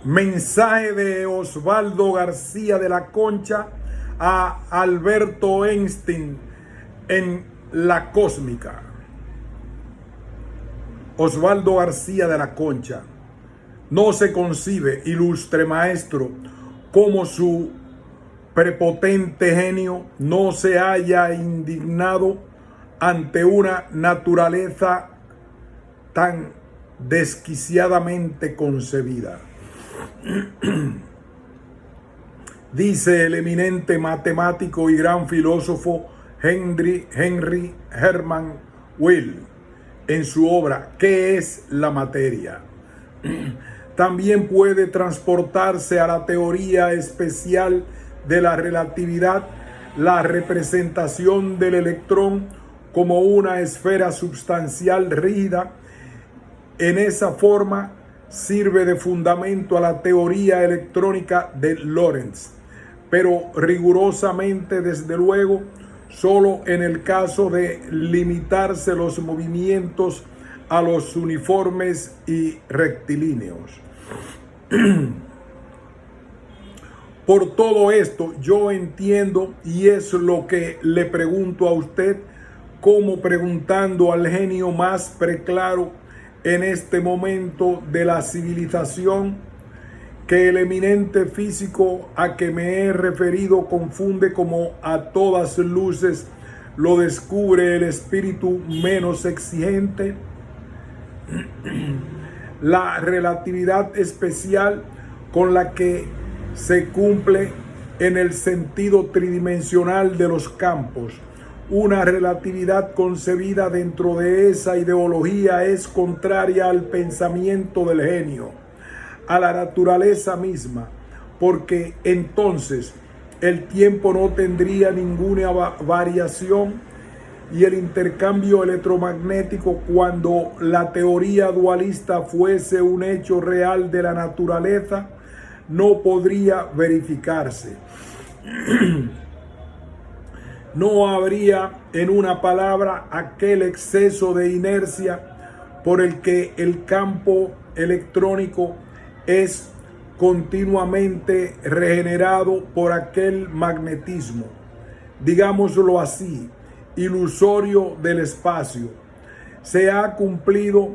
Mensaje de Osvaldo García de la Concha a Alberto Einstein en La Cósmica. Osvaldo García de la Concha: no se concibe, ilustre maestro, cómo su prepotente genio no se haya indignado ante una naturaleza tan desquiciadamente concebida. Dice el eminente matemático y gran filósofo Henry Hermann Weyl en su obra ¿Qué es la materia? También puede transportarse a la teoría especial de la relatividad la representación del electrón como una esfera substancial rígida. En esa forma sirve de fundamento a la teoría electrónica de Lorentz, pero rigurosamente, desde luego, solo en el caso de limitarse los movimientos a los uniformes y rectilíneos. Por todo esto, yo entiendo, y es lo que le pregunto a usted, como preguntando al genio más preclaro en este momento de la civilización, que el eminente físico a que me he referido confunde como a todas luces lo descubre el espíritu menos exigente. La relatividad especial con la que se cumple en el sentido tridimensional de los campos. Una relatividad concebida dentro de esa ideología es contraria al pensamiento del genio, a la naturaleza misma, porque entonces el tiempo no tendría ninguna variación y el intercambio electromagnético, cuando la teoría dualista fuese un hecho real de la naturaleza, no podría verificarse. No habría, en una palabra, aquel exceso de inercia por el que el campo electrónico es continuamente regenerado por aquel magnetismo, digámoslo así, ilusorio del espacio. Se ha cumplido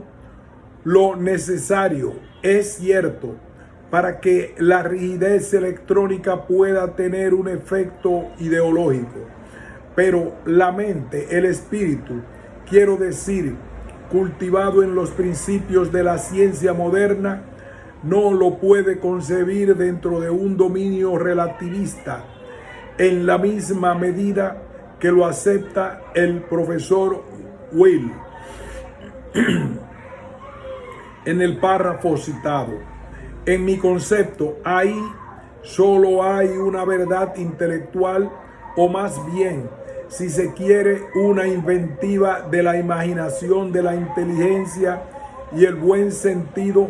lo necesario, es cierto, para que la rigidez electrónica pueda tener un efecto ideológico. Pero la mente, el espíritu, quiero decir, cultivado en los principios de la ciencia moderna, no lo puede concebir dentro de un dominio relativista, en la misma medida que lo acepta el profesor Weyl en el párrafo citado. En mi concepto, ahí solo hay una verdad intelectual, o más bien, si se quiere, una inventiva de la imaginación, de la inteligencia y el buen sentido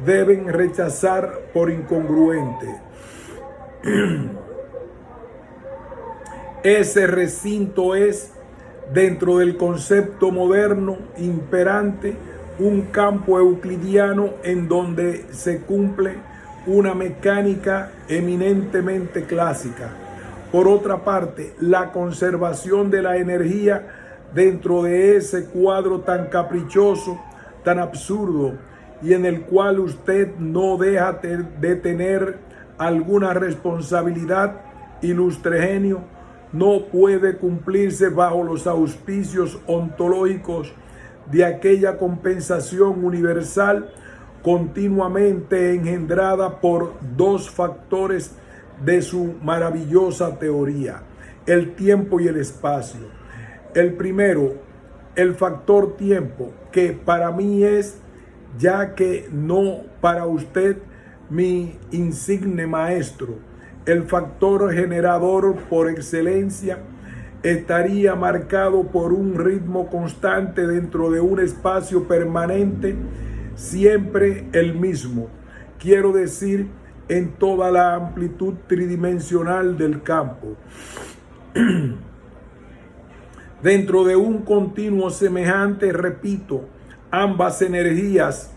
deben rechazar por incongruente. Ese recinto es, dentro del concepto moderno imperante, un campo euclidiano en donde se cumple una mecánica eminentemente clásica. Por otra parte, la conservación de la energía dentro de ese cuadro tan caprichoso, tan absurdo, y en el cual usted no deja de tener alguna responsabilidad, ilustre genio, no puede cumplirse bajo los auspicios ontológicos de aquella compensación universal continuamente engendrada por dos factores de su maravillosa teoría: el tiempo y el espacio. El primero, el factor tiempo, que para mí es, ya que no para usted, mi insigne maestro, el factor generador por excelencia, estaría marcado por un ritmo constante dentro de un espacio permanente, siempre el mismo. Quiero decir, en toda la amplitud tridimensional del campo. Dentro de un continuo semejante, repito, ambas energías,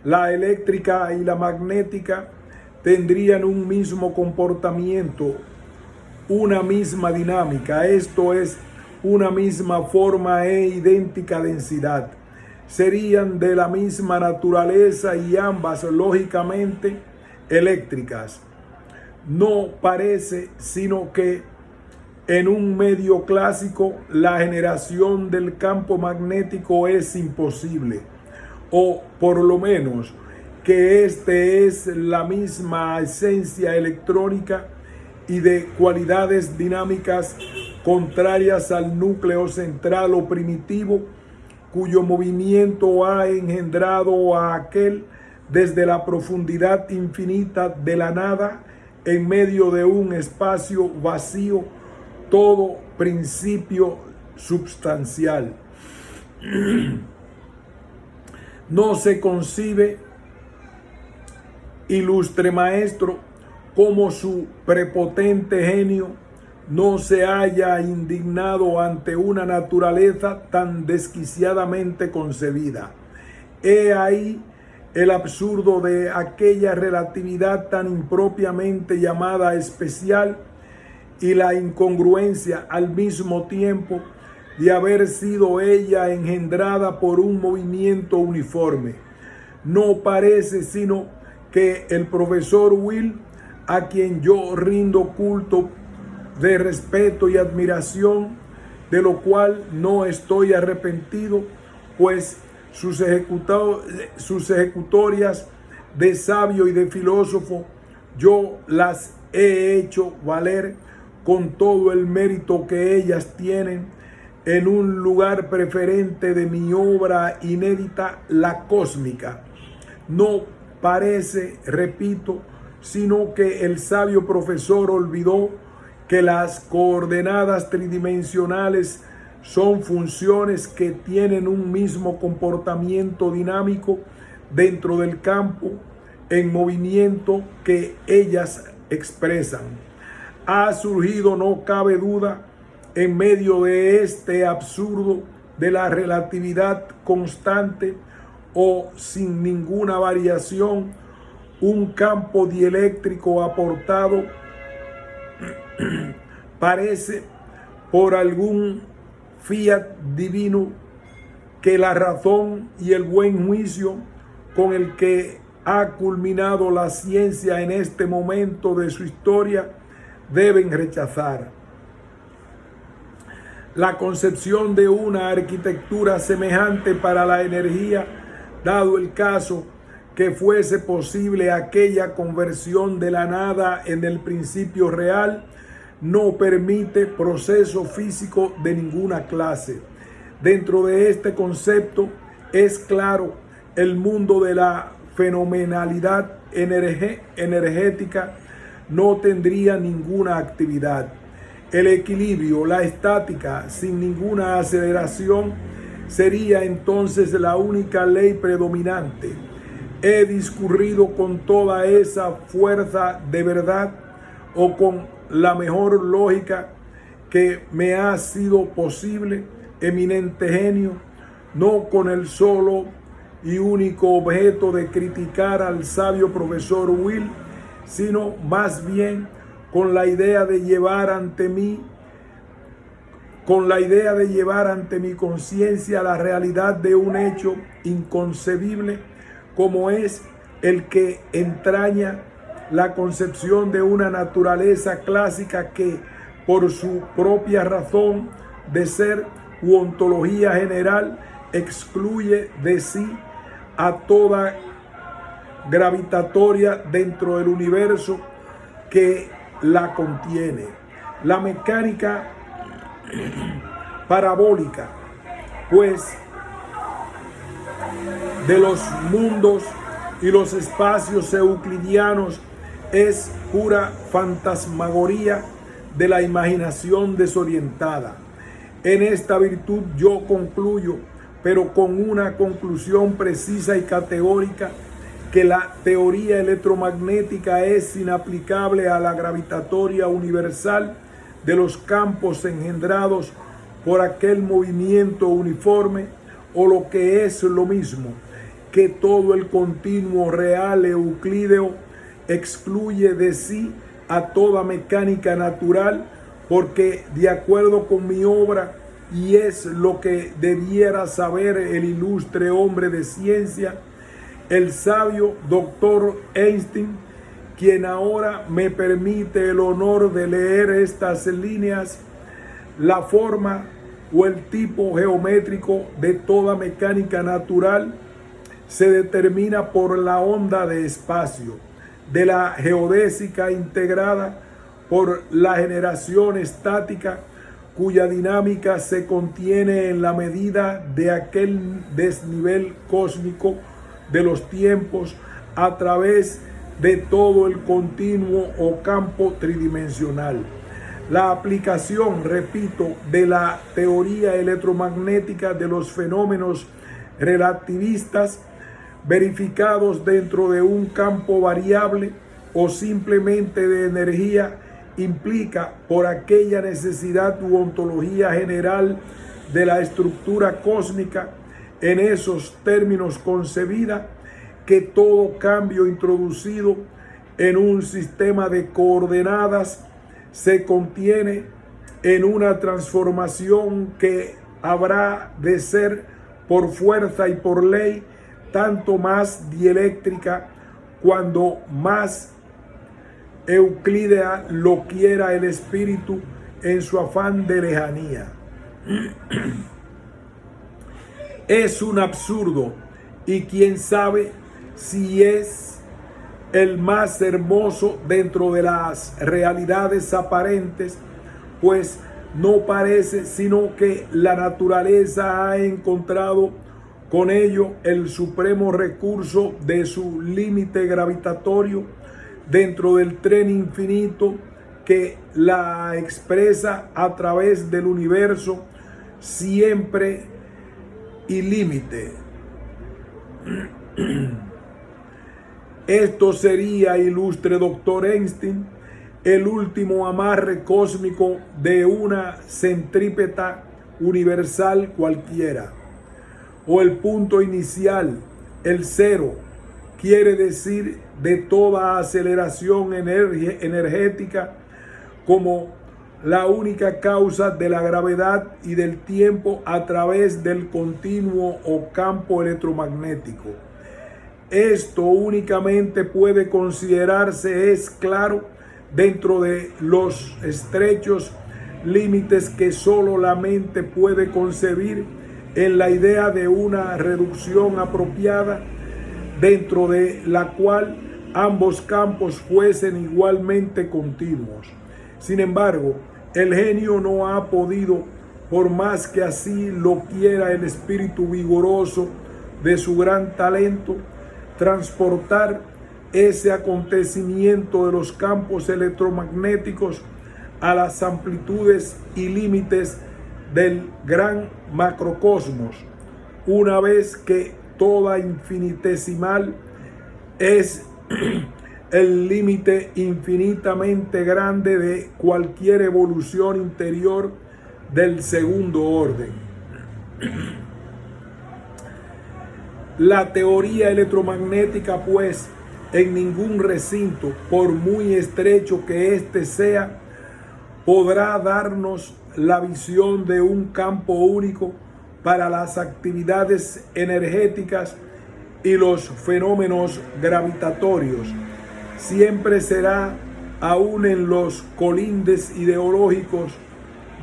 la eléctrica y la magnética, tendrían un mismo comportamiento, una misma dinámica, esto es, una misma forma e idéntica densidad. Serían de la misma naturaleza y ambas lógicamente eléctricas. No parece sino que en un medio clásico la generación del campo magnético es imposible, o por lo menos que este es la misma esencia electrónica y de cualidades dinámicas contrarias al núcleo central o primitivo, cuyo movimiento ha engendrado a aquel desde la profundidad infinita de la nada, en medio de un espacio vacío, todo principio substancial. No se concibe, ilustre maestro, como su prepotente genio no se haya indignado ante una naturaleza tan desquiciadamente concebida. He ahí el absurdo de aquella relatividad tan impropiamente llamada especial y la incongruencia al mismo tiempo de haber sido ella engendrada por un movimiento uniforme. No parece sino que el profesor Will, a quien yo rindo culto de respeto y admiración, de lo cual no estoy arrepentido, pues sus ejecutorias de sabio y de filósofo yo las he hecho valer con todo el mérito que ellas tienen en un lugar preferente de mi obra inédita, la cósmica. No parece, repito, sino que el sabio profesor olvidó que las coordenadas tridimensionales son funciones que tienen un mismo comportamiento dinámico dentro del campo en movimiento que ellas expresan. Ha surgido, no cabe duda, en medio de este absurdo de la relatividad constante o sin ninguna variación, un campo dieléctrico aportado, parece, por algún fiat divino que la razón y el buen juicio con el que ha culminado la ciencia en este momento de su historia deben rechazar. La concepción de una arquitectura semejante para la energía, dado el caso que fuese posible aquella conversión de la nada en el principio real, no permite proceso físico de ninguna clase. Dentro de este concepto es claro, el mundo de la fenomenalidad energética no tendría ninguna actividad. El equilibrio, la estática, sin ninguna aceleración, sería entonces la única ley predominante. He discurrido con toda esa fuerza de verdad, o con la mejor lógica que me ha sido posible, eminente genio, no con el solo y único objeto de criticar al sabio profesor Will, sino más bien con la idea de llevar ante mi conciencia la realidad de un hecho inconcebible como es el que entraña la concepción de una naturaleza clásica que, por su propia razón de ser u ontología general, excluye de sí a toda gravitatoria dentro del universo que la contiene. La mecánica parabólica, pues, de los mundos y los espacios euclidianos es pura fantasmagoría de la imaginación desorientada. En esta virtud yo concluyo, pero con una conclusión precisa y categórica, que la teoría electromagnética es inaplicable a la gravitatoria universal de los campos engendrados por aquel movimiento uniforme, o lo que es lo mismo, que todo el continuo real euclídeo excluye de sí a toda mecánica natural, porque de acuerdo con mi obra, y es lo que debiera saber el ilustre hombre de ciencia, el sabio doctor Einstein, quien ahora me permite el honor de leer estas líneas, la forma o el tipo geométrico de toda mecánica natural se determina por la onda de espacio de la geodésica integrada por la generación estática, cuya dinámica se contiene en la medida de aquel desnivel cósmico de los tiempos a través de todo el continuo o campo tridimensional. La aplicación, repito, de la teoría electromagnética de los fenómenos relativistas verificados dentro de un campo variable o simplemente de energía implica, por aquella necesidad u ontología general de la estructura cósmica en esos términos concebida, que todo cambio introducido en un sistema de coordenadas se contiene en una transformación que habrá de ser por fuerza y por ley tanto más dieléctrica cuando más euclídea lo quiera el espíritu en su afán de lejanía. Es un absurdo, y quién sabe si es el más hermoso dentro de las realidades aparentes, pues no parece sino que la naturaleza ha encontrado con ello el supremo recurso de su límite gravitatorio dentro del tren infinito que la expresa a través del universo siempre ilímite. Esto sería, ilustre doctor Einstein, el último amarre cósmico de una centrípeta universal cualquiera, o el punto inicial, el cero, quiere decir de toda aceleración energética, como la única causa de la gravedad y del tiempo a través del continuo o campo electromagnético. Esto únicamente puede considerarse, es claro, dentro de los estrechos límites que solo la mente puede concebir en la idea de una reducción apropiada, dentro de la cual ambos campos fuesen igualmente continuos. Sin embargo, el genio no ha podido, por más que así lo quiera el espíritu vigoroso de su gran talento, transportar ese acontecimiento de los campos electromagnéticos a las amplitudes y límites del gran macrocosmos, una vez que toda infinitesimal es el límite infinitamente grande de cualquier evolución interior del segundo orden. La teoría electromagnética, pues, en ningún recinto, por muy estrecho que éste sea, podrá darnos la visión de un campo único para las actividades energéticas y los fenómenos gravitatorios. Siempre será, aún en los colindes ideológicos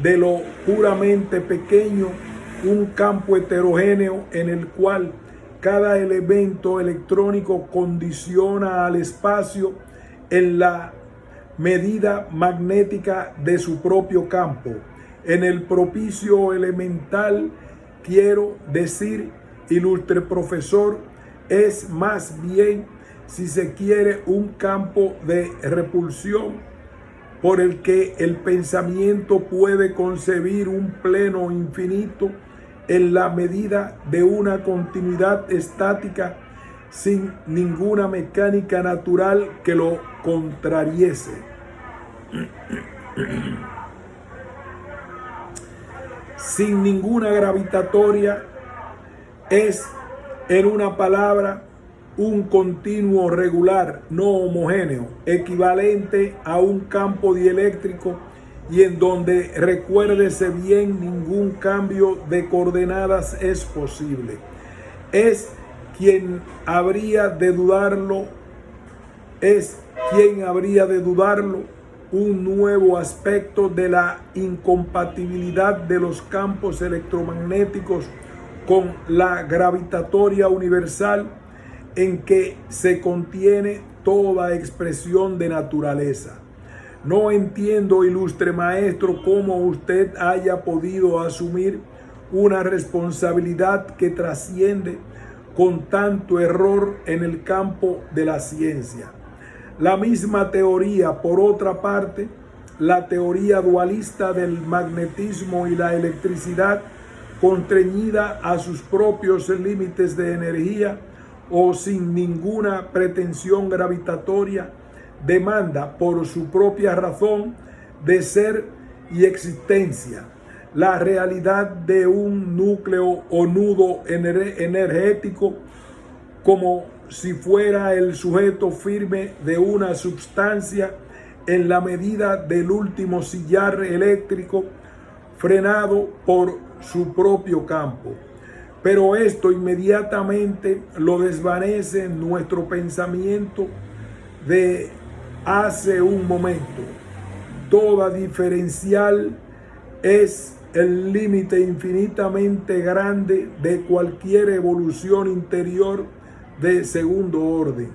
de lo puramente pequeño, un campo heterogéneo en el cual cada elemento electrónico condiciona al espacio en la medida magnética de su propio campo. En el propicio elemental, quiero decir, ilustre profesor, es más bien, si se quiere, un campo de repulsión por el que el pensamiento puede concebir un pleno infinito en la medida de una continuidad estática sin ninguna mecánica natural que lo contrariese. Sin ninguna gravitatoria, es, en una palabra, un continuo regular no homogéneo, equivalente a un campo dieléctrico, y en donde, recuérdese bien, ningún cambio de coordenadas es posible. Es quien habría de dudarlo, un nuevo aspecto de la incompatibilidad de los campos electromagnéticos con la gravitatoria universal, en que se contiene toda expresión de naturaleza. No entiendo, ilustre maestro, cómo usted haya podido asumir una responsabilidad que trasciende con tanto error en el campo de la ciencia. La misma teoría, por otra parte, la teoría dualista del magnetismo y la electricidad, constreñida a sus propios límites de energía o sin ninguna pretensión gravitatoria, demanda por su propia razón de ser y existencia la realidad de un núcleo o nudo energético, como si fuera el sujeto firme de una substancia en la medida del último sillar eléctrico frenado por su propio campo. Pero esto inmediatamente lo desvanece en nuestro pensamiento de hace un momento. Toda diferencial es el límite infinitamente grande de cualquier evolución interior de segundo orden.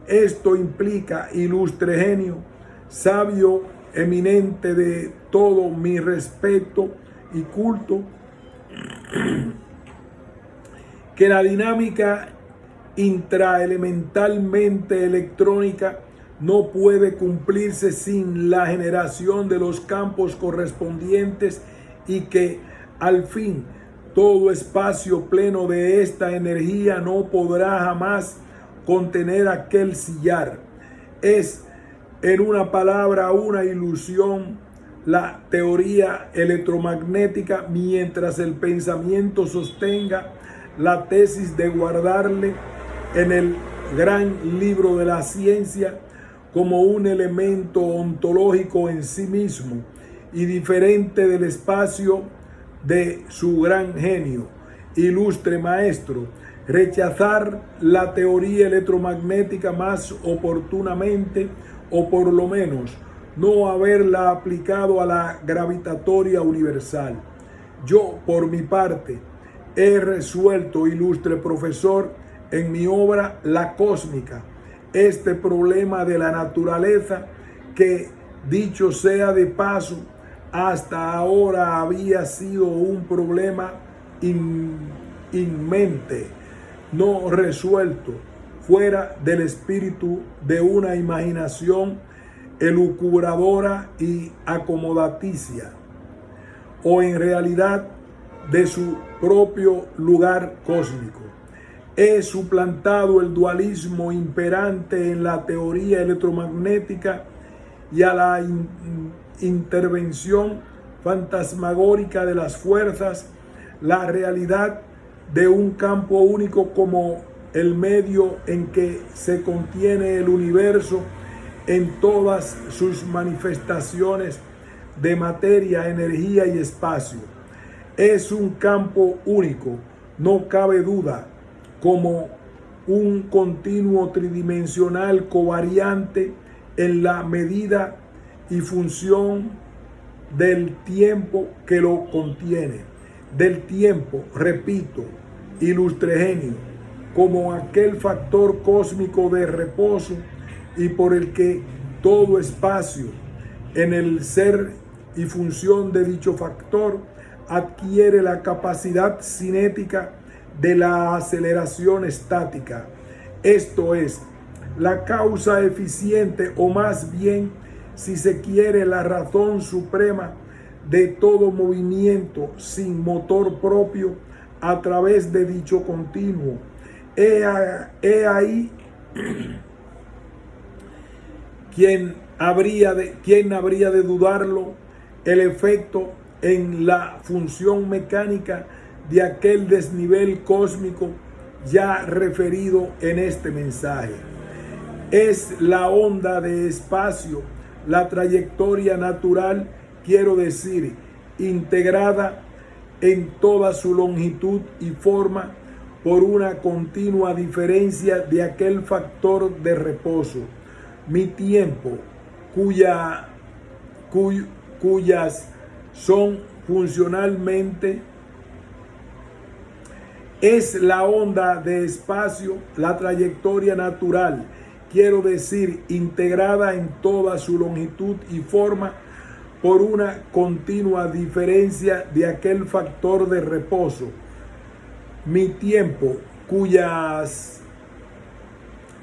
Esto implica, ilustre genio, sabio eminente de todo mi respeto y culto, que la dinámica intraelementalmente electrónica no puede cumplirse sin la generación de los campos correspondientes, y que al fin todo espacio pleno de esta energía no podrá jamás contener aquel sillar. Es, en una palabra, una ilusión la teoría electromagnética, mientras el pensamiento sostenga la tesis de guardarle en el gran libro de la ciencia como un elemento ontológico en sí mismo y diferente del espacio de su gran genio. Ilustre maestro, rechazar la teoría electromagnética más oportunamente, o por lo menos no haberla aplicado a la gravitatoria universal. Yo, por mi parte, he resuelto, ilustre profesor, en mi obra La Cósmica, este problema de la naturaleza que, dicho sea de paso, hasta ahora había sido un problema inmente, no resuelto, fuera del espíritu de una imaginación elucubradora y acomodaticia, o en realidad de su propio lugar cósmico. He suplantado el dualismo imperante en la teoría electromagnética y a la intervención fantasmagórica de las fuerzas, la realidad de un campo único como el medio en que se contiene el universo en todas sus manifestaciones de materia, energía y espacio. Es un campo único, no cabe duda, como un continuo tridimensional covariante en la medida y función del tiempo que lo contiene. Del tiempo, repito, ilustre genio, como aquel factor cósmico de reposo y por el que todo espacio en el ser y función de dicho factor adquiere la capacidad cinética de la aceleración estática. Esto es, la causa eficiente, o más bien, si se quiere, la razón suprema de todo movimiento sin motor propio a través de dicho continuo. He ahí ¿quién habría de dudarlo? El efecto en la función mecánica de aquel desnivel cósmico ya referido en este mensaje. Es la onda de espacio, la trayectoria natural, quiero decir, integrada en toda su longitud y forma por una continua diferencia de aquel factor de reposo, mi tiempo, cuyas son funcionalmente. Es la onda de espacio, la trayectoria natural, quiero decir, integrada en toda su longitud y forma por una continua diferencia de aquel factor de reposo, mi tiempo, cuyas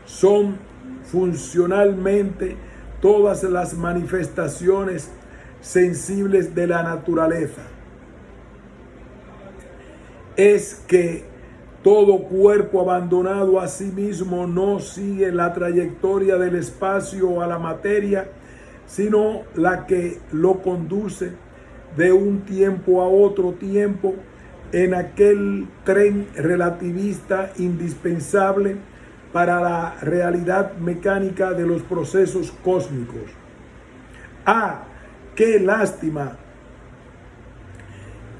son funcionalmente todas las manifestaciones sensibles de la naturaleza. Es que todo cuerpo abandonado a sí mismo no sigue la trayectoria del espacio a la materia, sino la que lo conduce de un tiempo a otro tiempo en aquel tren relativista indispensable para la realidad mecánica de los procesos cósmicos. ¡Ah, qué lástima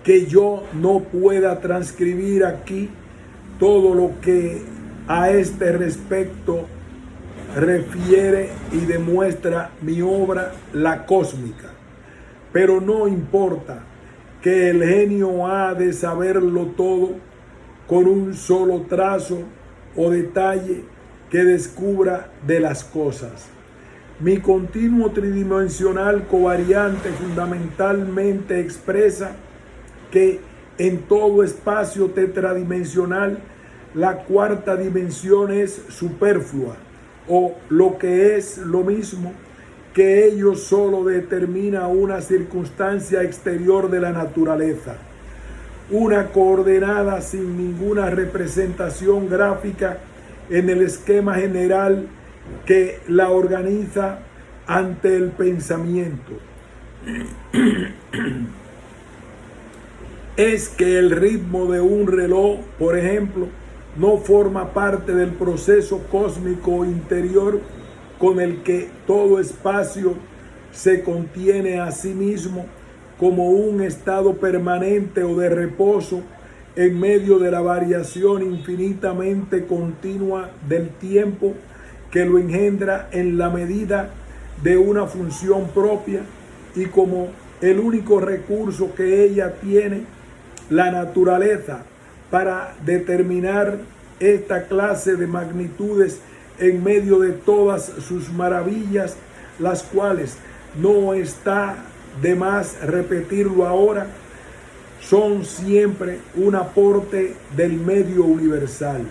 que yo no pueda transcribir aquí todo lo que a este respecto refiere y demuestra mi obra, La Cósmica! Pero no importa, que el genio ha de saberlo todo con un solo trazo o detalle que descubra de las cosas. Mi continuo tridimensional covariante fundamentalmente expresa que en todo espacio tetradimensional la cuarta dimensión es superflua, o lo que es lo mismo, que ello solo determina una circunstancia exterior de la naturaleza, una coordenada sin ninguna representación gráfica en el esquema general que la organiza ante el pensamiento. Es que el ritmo de un reloj, por ejemplo, no forma parte del proceso cósmico interior con el que todo espacio se contiene a sí mismo como un estado permanente o de reposo en medio de la variación infinitamente continua del tiempo que lo engendra en la medida de una función propia y como el único recurso que ella tiene, la naturaleza, para determinar esta clase de magnitudes en medio de todas sus maravillas, las cuales, no está de más repetirlo ahora, son siempre un aporte del medio universal.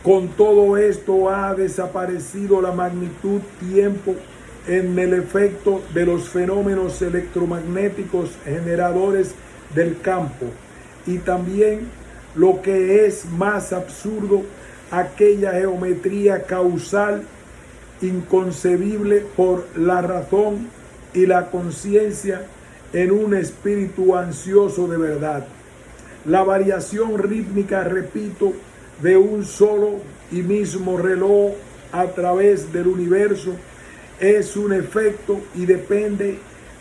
Con todo esto ha desaparecido la magnitud tiempo en el efecto de los fenómenos electromagnéticos generadores del campo, y también, lo que es más absurdo, aquella geometría causal inconcebible por la razón y la conciencia en un espíritu ansioso de verdad. La variación rítmica, repito, de un solo y mismo reloj a través del universo es un efecto y depende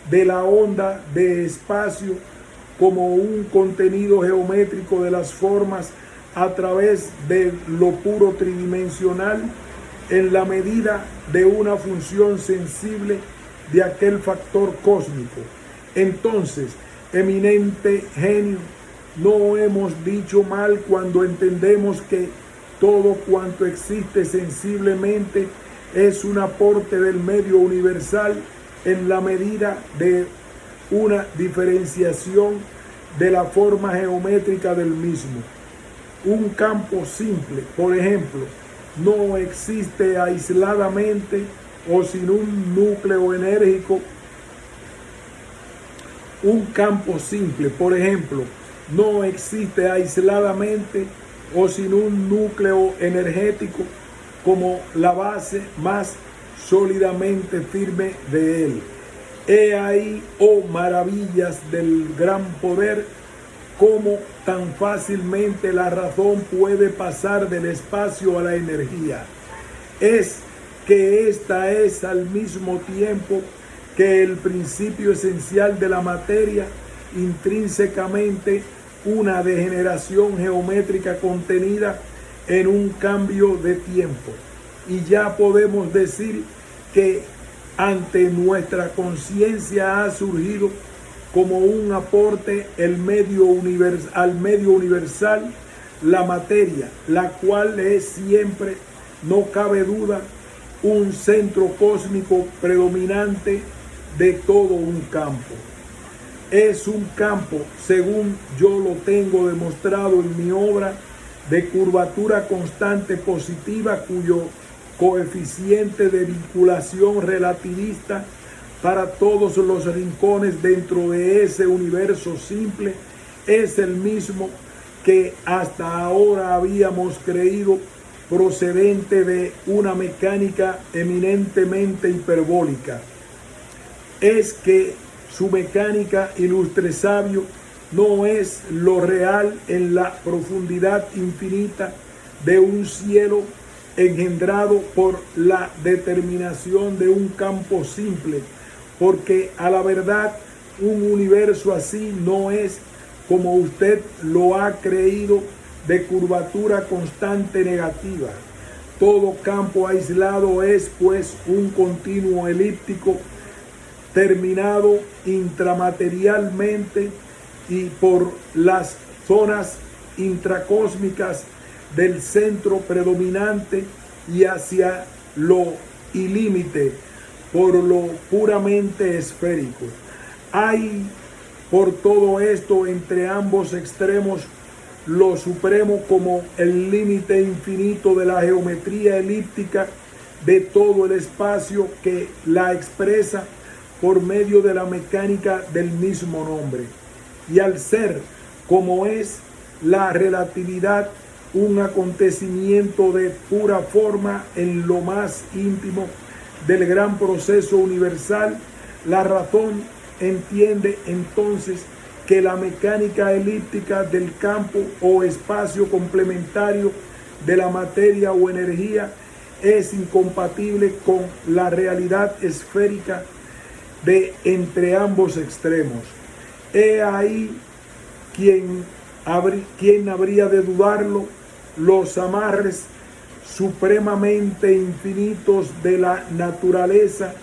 de la onda de espacio como un contenido geométrico de las formas a través de lo puro tridimensional en la medida de una función sensible de aquel factor cósmico. Entonces, eminente genio, no hemos dicho mal cuando entendemos que todo cuanto existe sensiblemente es un aporte del medio universal en la medida de una diferenciación de la forma geométrica del mismo. Un campo simple, por ejemplo, no existe aisladamente o sin un núcleo enérgico. Un campo simple, por ejemplo, no existe aisladamente o sin un núcleo energético como la base más sólidamente firme de él. He ahí, oh maravillas del gran poder, cómo tan fácilmente la razón puede pasar del espacio a la energía. Es que esta es al mismo tiempo que el principio esencial de la materia, intrínsecamente una degeneración geométrica contenida en un cambio de tiempo. Y ya podemos decir que ante nuestra conciencia ha surgido como un aporte al medio universal la materia, la cual es siempre, no cabe duda, un centro cósmico predominante de todo un campo. Es un campo, según yo lo tengo demostrado en mi obra, de curvatura constante positiva, cuyo coeficiente de vinculación relativista para todos los rincones dentro de ese universo simple es el mismo que hasta ahora habíamos creído procedente de una mecánica eminentemente hiperbólica. Es que su mecánica, ilustre sabio, no es lo real en la profundidad infinita de un cielo engendrado por la determinación de un campo simple, porque a la verdad un universo así no es, como usted lo ha creído, de curvatura constante negativa. Todo campo aislado es pues un continuo elíptico terminado intramaterialmente y por las zonas intracósmicas del centro predominante y hacia lo ilímite por lo puramente esférico. Hay por todo esto entre ambos extremos lo supremo como el límite infinito de la geometría elíptica de todo el espacio que la expresa por medio de la mecánica del mismo nombre. Y al ser como es la relatividad un acontecimiento de pura forma en lo más íntimo del gran proceso universal, la razón entiende entonces que la mecánica elíptica del campo o espacio complementario de la materia o energía es incompatible con la realidad esférica de entre ambos extremos. He ahí quien habría de dudarlo, los amarres supremamente infinitos de la naturaleza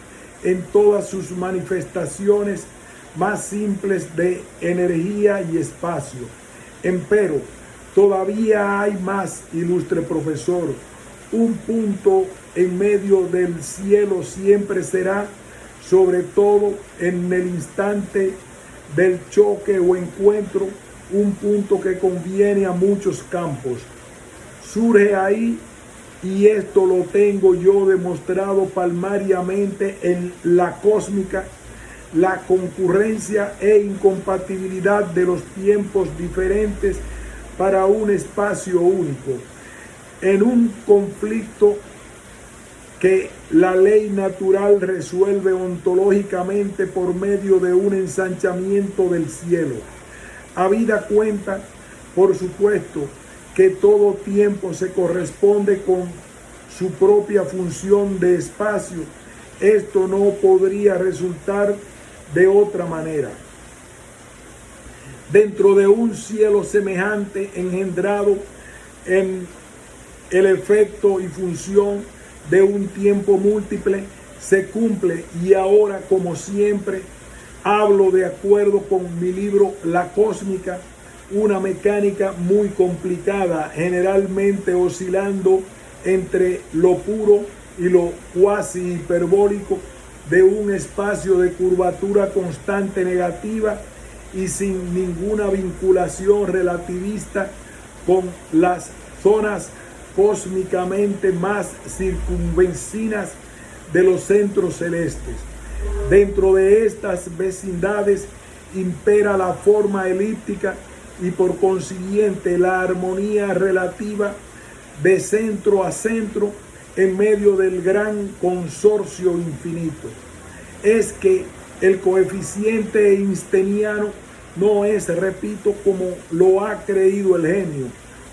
en todas sus manifestaciones más simples de energía y espacio. Empero, todavía hay más, ilustre profesor. Un punto en medio del cielo siempre será, sobre todo en el instante del choque o encuentro, un punto que conviene a muchos campos. Surge ahí, y esto lo tengo yo demostrado palmariamente en la cósmica, la concurrencia e incompatibilidad de los tiempos diferentes para un espacio único, en un conflicto que la ley natural resuelve ontológicamente por medio de un ensanchamiento del cielo. Habida cuenta, por supuesto, que todo tiempo se corresponde con su propia función de espacio, esto no podría resultar de otra manera. Dentro de un cielo semejante, engendrado en el efecto y función de un tiempo múltiple, se cumple, y ahora como siempre hablo de acuerdo con mi libro La Cósmica, una mecánica muy complicada, generalmente oscilando entre lo puro y lo cuasi hiperbólico de un espacio de curvatura constante negativa y sin ninguna vinculación relativista con las zonas cósmicamente más circunvencinas de los centros celestes. Dentro de estas vecindades impera la forma elíptica y por consiguiente la armonía relativa de centro a centro en medio del gran consorcio infinito. Es que el coeficiente einsteiniano no es, repito, como lo ha creído el genio,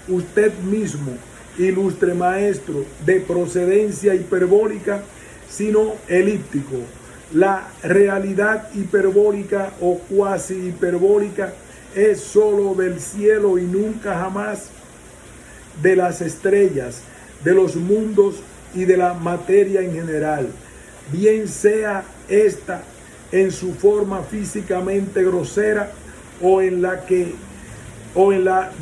usted mismo, ilustre maestro, de procedencia hiperbólica, sino elíptico. La realidad hiperbólica o cuasi hiperbólica es sólo del cielo y nunca jamás de las estrellas, de los mundos y de la materia en general, bien sea esta en su forma físicamente grosera o en la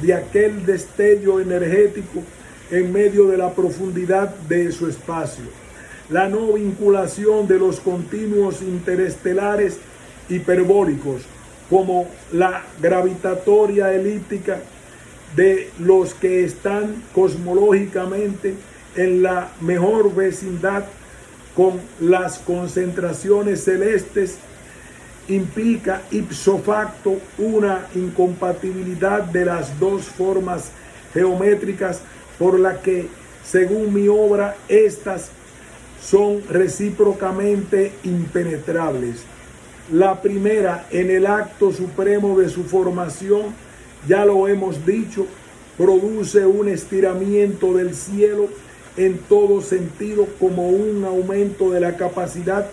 de aquel destello energético en medio de la profundidad de su espacio. La no vinculación de los continuos interestelares hiperbólicos como la gravitatoria elíptica de los que están cosmológicamente en la mejor vecindad con las concentraciones celestes implica ipso facto una incompatibilidad de las dos formas geométricas por la que, según mi obra, estas son recíprocamente impenetrables. La primera, en el acto supremo de su formación, ya lo hemos dicho, produce un estiramiento del cielo en todo sentido como un aumento de la capacidad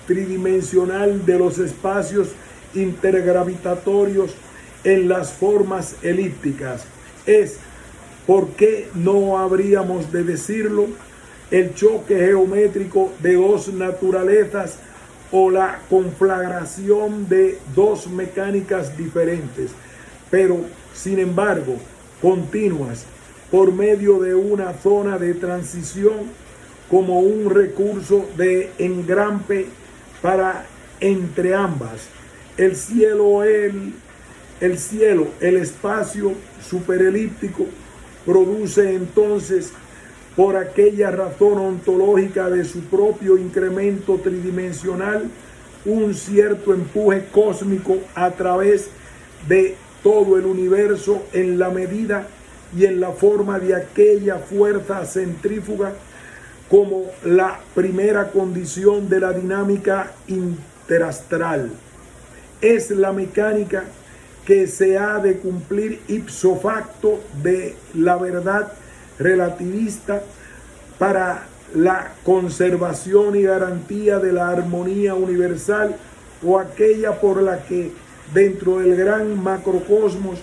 tridimensional de los espacios intergravitatorios en las formas elípticas. Es, ¿por qué no habríamos de decirlo?, el choque geométrico de dos naturalezas o la conflagración de dos mecánicas diferentes, pero sin embargo continuas, por medio de una zona de transición como un recurso de engrampe para entre ambas. El espacio superelíptico produce entonces, por aquella razón ontológica de su propio incremento tridimensional, un cierto empuje cósmico a través de todo el universo en la medida y en la forma de aquella fuerza centrífuga como la primera condición de la dinámica interastral. Es la mecánica que se ha de cumplir ipso facto de la verdad relativista para la conservación y garantía de la armonía universal, o aquella por la que dentro del gran macrocosmos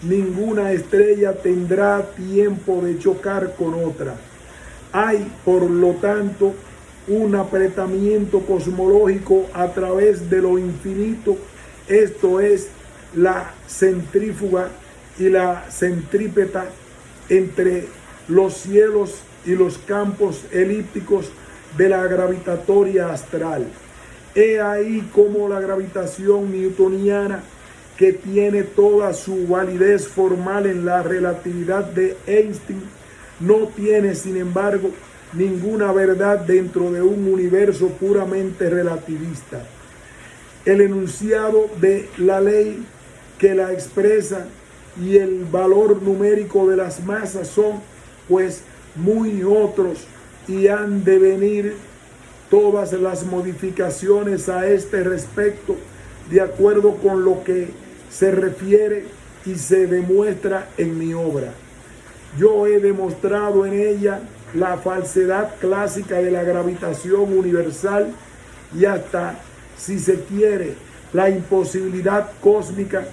ninguna estrella tendrá tiempo de chocar con otra. Hay, por lo tanto, un apretamiento cosmológico a través de lo infinito, esto es, la centrífuga y la centrípeta entre los cielos y los campos elípticos de la gravitatoria astral. He ahí como la gravitación newtoniana, que tiene toda su validez formal en la relatividad de Einstein, no tiene, sin embargo, ninguna verdad dentro de un universo puramente relativista. El enunciado de la ley que la expresa y el valor numérico de las masas son, pues, muy otros, y han de venir todas las modificaciones a este respecto de acuerdo con lo que se refiere y se demuestra en mi obra. Yo he demostrado en ella la falsedad clásica de la gravitación universal y hasta, si se quiere, la imposibilidad cósmica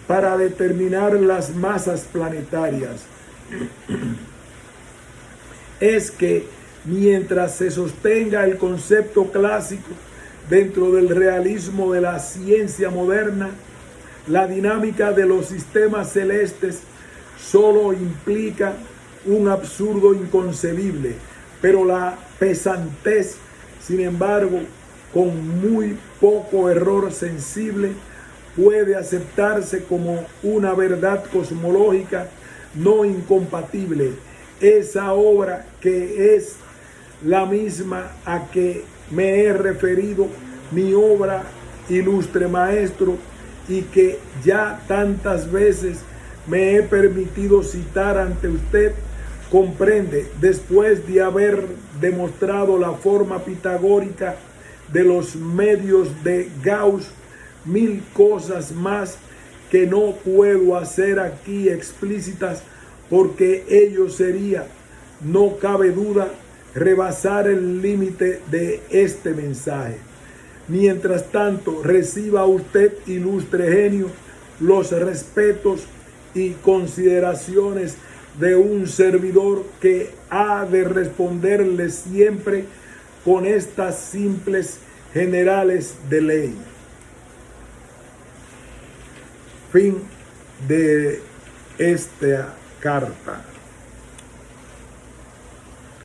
para determinar las masas planetarias. Es que mientras se sostenga el concepto clásico dentro del realismo de la ciencia moderna, la dinámica de los sistemas celestes solo implica un absurdo inconcebible, pero la pesantez, sin embargo, con muy poco error sensible, puede aceptarse como una verdad cosmológica no incompatible. Esa obra, que es la misma a que me he referido, mi obra, ilustre maestro, y que ya tantas veces me he permitido citar ante usted, comprende, después de haber demostrado la forma pitagórica de los medios de Gauss, 1000 cosas más que no puedo hacer aquí explícitas porque ello sería, no cabe duda, rebasar el límite de este mensaje. Mientras tanto, reciba usted, ilustre genio, los respetos y consideraciones de un servidor que ha de responderle siempre con estas simples generales de ley. Fin de esta carta.